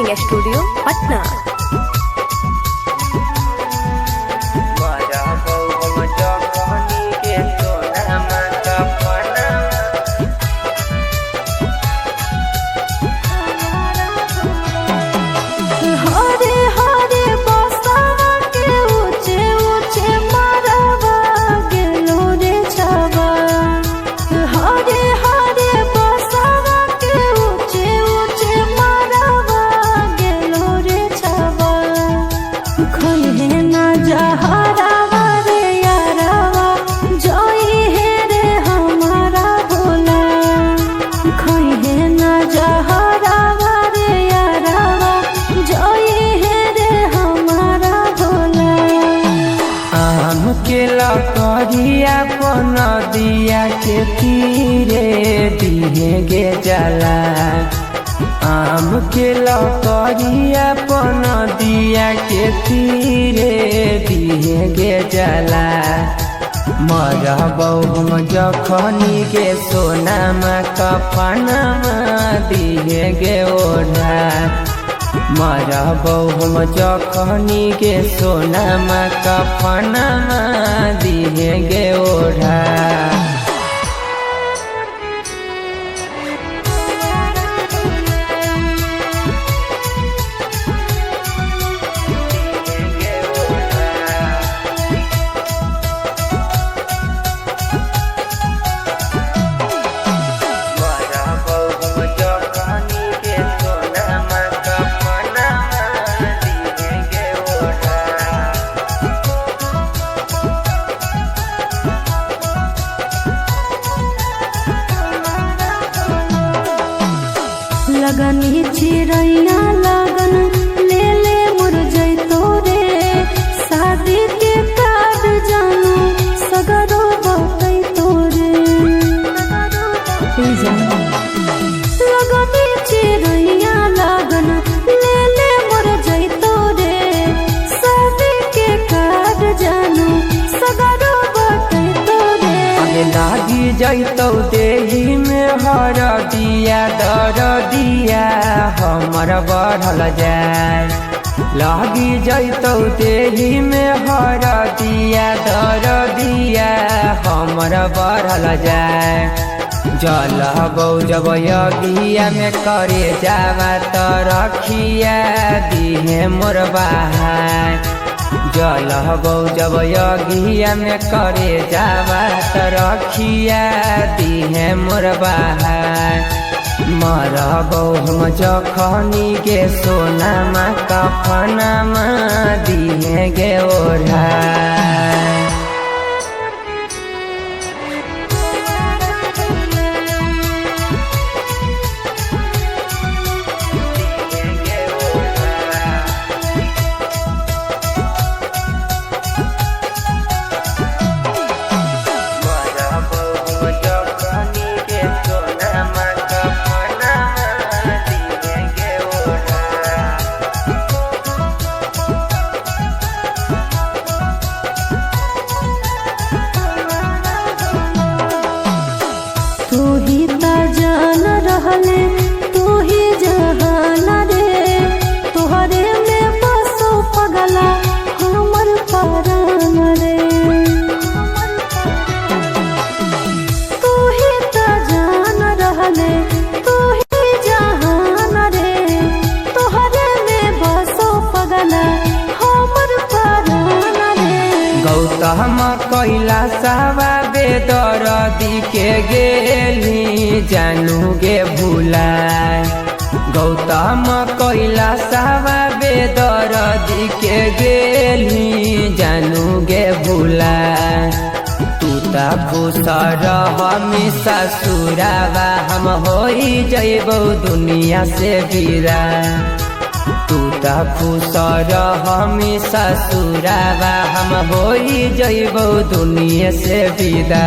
Recording studio Patna. करिया नदिया के तीरे दिहे गे जला आम के लकड़िया नदिया के तीरे दिहे गे जला मरबौ हम जखनी के सोनामा कफनमा दिहे गे ओढ़ा मरबौ हम जखनी के सोनामा कफनमा दिहे गे ओढ़ा। लगनी चिड़ैया लगन ले ले मुरझैतो रे शादी के कार्ड जानू सगरो बतैतो रे लगनी चिड़ैया लगन ले ले मुरझैतो रे शादी के कार्ड जानू सगरो बतैतो रे अगे लागी जैतौ देही में हर दिया दर दिया हमर बढ़ल जाए लागी जैतौ देही में हर दिया दर दिया हमर बढ़ल जाए जलबौ जब यगिया में करे जावा त रखिया दिहे मोर बहाय जलबौ जब यगिया में करे जावा त रखिया दिहे मोर बहाय मरबौ हम जखनी के सोनामा कफनमा दिहे गे ओढ़ा। तू ही ता जान रहले तू ही जहान रे तोहरे में बसो पगला हमर परान रे तू ही ता जान रहले तू ही जहान रे तोहरे में बसो पगला हमर परान रे गौतम कैलाशवा बेदरदी के गेली जानू गे भुलाय गौतम कैलाशवा बेदरदी के गेली जानू गे भुलाय तू त खुश रह हमेशा ससुरावा हम होई जइबौ दुनिया से बिरा तू त खुश रह हमेशा ससुरावा हम होई जइबौ दुनिया से विदा।